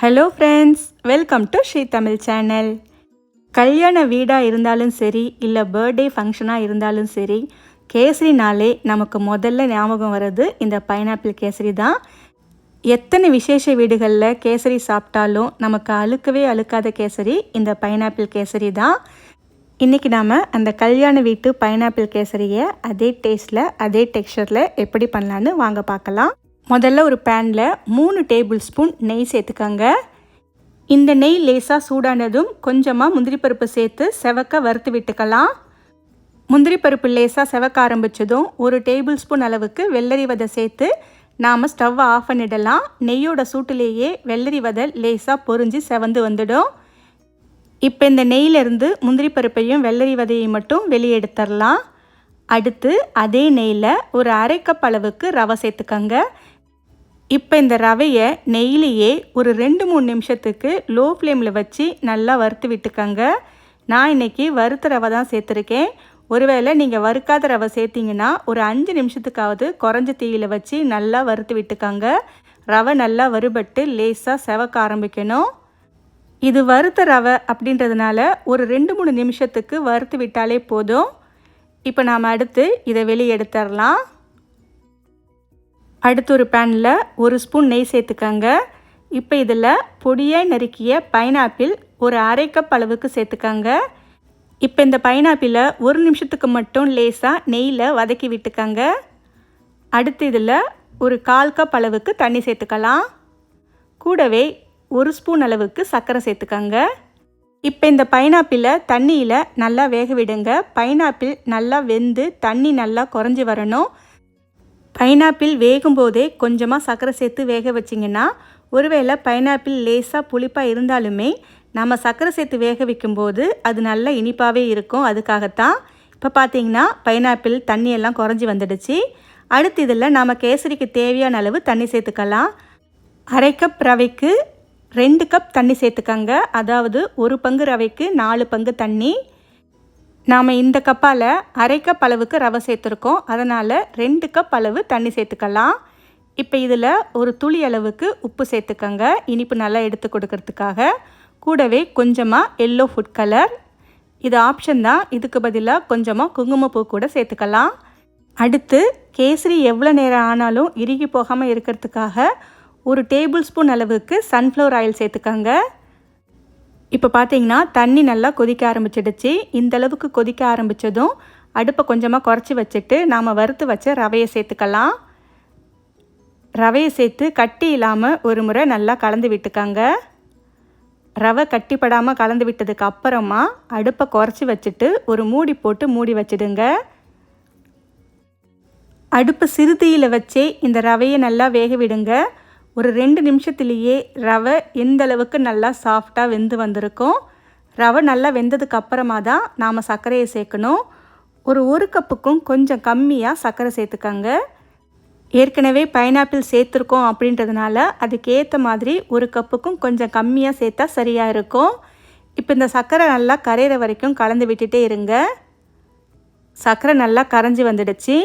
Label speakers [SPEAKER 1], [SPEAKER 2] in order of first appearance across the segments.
[SPEAKER 1] Hello friends, welcome to Sri Tamil channel. கல்யாண வீடாக இருந்தாலும் சரி, இல்லை பர்த்டே ஃபங்க்ஷனாக இருந்தாலும் சரி, கேசரினாலே நமக்கு முதல்ல ஞாபகம் வர்றது இந்த பைனாப்பிள் கேசரி தான். எத்தனை விசேஷ வீடுகளில் கேசரி சாப்பிட்டாலும் நமக்கு அழுக்கவே அழுக்காத கேசரி இந்த பைனாப்பிள் கேசரி தான். இன்றைக்கி நாம் அந்த கல்யாண வீட்டு பைனாப்பிள் கேசரியை அதே டேஸ்ட்டில் அதே டெக்ஸ்சரில் எப்படி பண்ணலான்னு வாங்க பார்க்கலாம். முதல்ல ஒரு பேனில் 3 டேபிள் ஸ்பூன் நெய் சேர்த்துக்கோங்க. இந்த நெய் லேசாக சூடானதும் கொஞ்சமாக முந்திரி பருப்பு சேர்த்து செவக்க வறுத்து விட்டுக்கலாம். முந்திரி பருப்பு லேசாக செவக்க ஆரம்பித்ததும் 1 டேபிள் ஸ்பூன் அளவுக்கு வெள்ளரி விதை சேர்த்து நாம் ஸ்டவ்வை ஆஃப் பண்ணிடலாம். நெய்யோட சூட்டிலேயே வெள்ளரி விதை லேசாக பொரிஞ்சு செவந்து வந்துடும். இப்போ இந்த நெய்யிலேருந்து முந்திரி பருப்பையும் வெள்ளரி விதையை மட்டும் வெளியே எடுத்துடலாம். அடுத்து அதே நெய்யில் ஒரு 1/2 கப் அளவுக்கு ரவை சேர்த்துக்கோங்க. இப்போ இந்த ரவையை நெய்யிலேயே ஒரு 2-3 நிமிஷத்துக்கு லோ ஃப்ளேமில் வச்சு நல்லா வறுத்து விட்டுக்கோங்க. நான் இன்றைக்கி வறுத்த ரவை தான் சேர்த்துருக்கேன். ஒருவேளை நீங்கள் வறுக்காத ரவை சேர்த்திங்கன்னா ஒரு 5 நிமிஷத்துக்காவது குறைஞ்ச தீயில் வச்சு நல்லா வறுத்து விட்டுக்கோங்க. ரவை நல்லா வறுபட்டு லேசாக செவக்க ஆரம்பிக்கணும். இது வறுத்த ரவை அப்படின்றதுனால ஒரு 2-3 நிமிஷத்துக்கு வறுத்து விட்டாலே போதும். இப்போ நாம் அடுத்து இதை வெளியே எடுத்துடலாம். அடுத்து ஒரு பேனில் 1 ஸ்பூன் நெய் சேர்த்துக்கோங்க. இப்போ இதில் பொடியாக நறுக்கிய பைனாப்பிள் ஒரு 1/2 கப் அளவுக்கு சேர்த்துக்கோங்க. இப்போ இந்த பைனாப்பிளை 1 நிமிஷத்துக்கு மட்டும் லேசாக நெய்யில் வதக்கி விட்டுக்கோங்க. அடுத்து இதில் ஒரு 1/4 கப் அளவுக்கு தண்ணி சேர்த்துக்கலாம். கூடவே 1 ஸ்பூன் அளவுக்கு சர்க்கரை சேர்த்துக்கோங்க. இப்போ இந்த பைனாப்பிளை தண்ணியில் நல்லா வேக விடுங்க. பைனாப்பிள் நல்லா வெந்து தண்ணி நல்லா குறைஞ்சி வரணும். பைனாப்பிள் வேகும்போதே கொஞ்சமாக சர்க்கரை சேர்த்து வேக வச்சிங்கன்னா ஒருவேளை பைனாப்பிள் லேசாக புளிப்பாக இருந்தாலுமே நம்ம சர்க்கரை சேர்த்து வேக வைக்கும்போது அது நல்ல இனிப்பாகவே இருக்கும். அதுக்காகத்தான். இப்போ பார்த்திங்கன்னா பைனாப்பிள் தண்ணியெல்லாம் குறைஞ்சி வந்துடுச்சு. அடுத்து இதில் நாம் கேசரிக்கு தேவையான அளவு தண்ணி சேர்த்துக்கலாம். 1/2 கப் ரவைக்கு 2 கப் தண்ணி சேர்த்துக்கோங்க. அதாவது 1 பங்கு ரவைக்கு 4 பங்கு தண்ணி. நாம் இந்த கப்பால் 1/2 கப் அளவுக்கு ரவை சேர்த்துருக்கோம். அதனால் 2 கப் அளவு தண்ணி சேர்த்துக்கலாம். இப்போ இதில் ஒரு துளி அளவுக்கு உப்பு சேர்த்துக்கோங்க, இனிப்பு நல்லா எடுத்து கொடுக்கறதுக்காக. கூடவே கொஞ்சமாக எல்லோ ஃபுட் கலர், இது ஆப்ஷன் தான். இதுக்கு பதிலாக கொஞ்சமாக குங்குமப்பூ கூட சேர்த்துக்கலாம். அடுத்து கேசரி எவ்வளோ நேரம் ஆனாலும் இறுகி போகாமல் இருக்கிறதுக்காக 1 டேபிள் ஸ்பூன் அளவுக்கு சன்ஃப்ளவர் ஆயில் சேர்த்துக்கோங்க. இப்போ பார்த்தீங்கன்னா தண்ணி நல்லா கொதிக்க ஆரம்பிச்சிடுச்சு. இந்தளவுக்கு கொதிக்க ஆரம்பித்ததும் அடுப்பை கொஞ்சமாக குறைச்சி வச்சுட்டு நாம் வறுத்து வச்ச ரவையை சேர்த்துக்கலாம். ரவையை சேர்த்து கட்டி இல்லாமல் ஒரு முறை நல்லா கலந்து விட்டுக்கோங்க. ரவை கட்டிப்படாமல் கலந்து விட்டதுக்கு அப்புறமா அடுப்பை குறைச்சி வச்சுட்டு ஒரு மூடி போட்டு மூடி வச்சிடுங்க. அடுப்பு சிறுதீயில் வச்சே இந்த ரவையை நல்லா வேக விடுங்க. ஒரு 2 நிமிஷத்துலேயே ரவை எந்த அளவுக்கு நல்லா சாஃப்டாக வெந்து வந்திருக்கும். ரவை நல்லா வெந்ததுக்கு அப்புறமா தான் நாம் சர்க்கரையை சேர்க்கணும். ஒரு கப்புக்கும் கொஞ்சம் கம்மியாக சர்க்கரை சேர்த்துக்கோங்க. ஏற்கனவே பைனாப்பிள் சேர்த்துருக்கோம் அப்படின்றதுனால அதுக்கேற்ற மாதிரி 1 கப்புக்கும் கொஞ்சம் கம்மியாக சேர்த்தா சரியாக இருக்கும். இப்போ இந்த சர்க்கரை நல்லா கரையிற வரைக்கும் கலந்து விட்டுட்டே இருங்க. சர்க்கரை நல்லா கரைஞ்சி வந்துடுச்சு.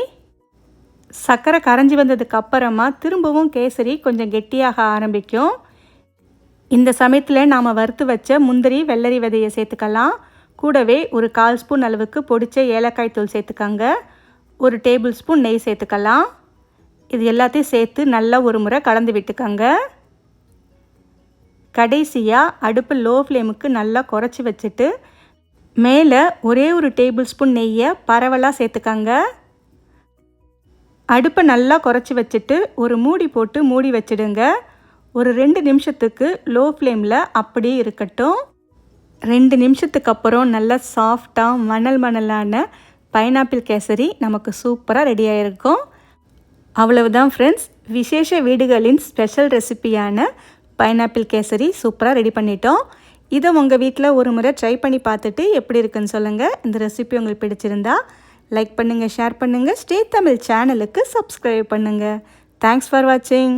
[SPEAKER 1] சர்க்கரை கரைஞ்சி வந்ததுக்கு அப்புறமா திரும்பவும் கேசரி கொஞ்சம் கெட்டியாக ஆரம்பிக்கும். இந்த சமயத்தில் நாம் வறுத்து வச்ச முந்திரி வெள்ளரி விதையை சேர்த்துக்கலாம். கூடவே ஒரு 1/4 ஸ்பூன் அளவுக்கு பொடிச்ச ஏலக்காய் தூள் சேர்த்துக்கோங்க. 1 டேபிள் ஸ்பூன் நெய் சேர்த்துக்கலாம். இது எல்லாத்தையும் சேர்த்து நல்லா ஒரு முறை கலந்து விட்டுக்கோங்க. கடைசியாக அடுப்பு லோ ஃப்ளேமுக்கு நல்லா குறைச்சி வச்சுட்டு மேலே ஒரே 1 டேபிள் ஸ்பூன் நெய்யை பரவலாக சேர்த்துக்கோங்க. அடுப்பை நல்லா குறைச்சி வச்சுட்டு ஒரு மூடி போட்டு மூடி வச்சிடுங்க. ஒரு 2 நிமிஷத்துக்கு லோ ஃப்ளேமில் அப்படியே இருக்கட்டும். 2 நிமிஷத்துக்கு அப்புறம் நல்லா சாஃப்டாக மணலான பைனாப்பிள் கேசரி நமக்கு சூப்பராக ரெடி ஆகிருக்கும். அவ்வளவுதான் ஃப்ரெண்ட்ஸ், விசேஷ வீடுகளின் ஸ்பெஷல் ரெசிபியான பைனாப்பிள் கேசரி சூப்பராக ரெடி பண்ணிட்டோம். இதை உங்கள் வீட்டில் ஒரு முறை ட்ரை பண்ணி பார்த்துட்டு எப்படி இருக்குன்னு சொல்லுங்கள். இந்த ரெசிபி உங்களுக்கு பிடிச்சிருந்தா லைக் பண்ணுங்கள், ஷேர் பண்ணுங்கள். ஸ்ரீ தமிழ் சேனலுக்கு சப்ஸ்கிரைப் பண்ணுங்கள். தேங்க்ஸ் ஃபார் வாட்சிங்.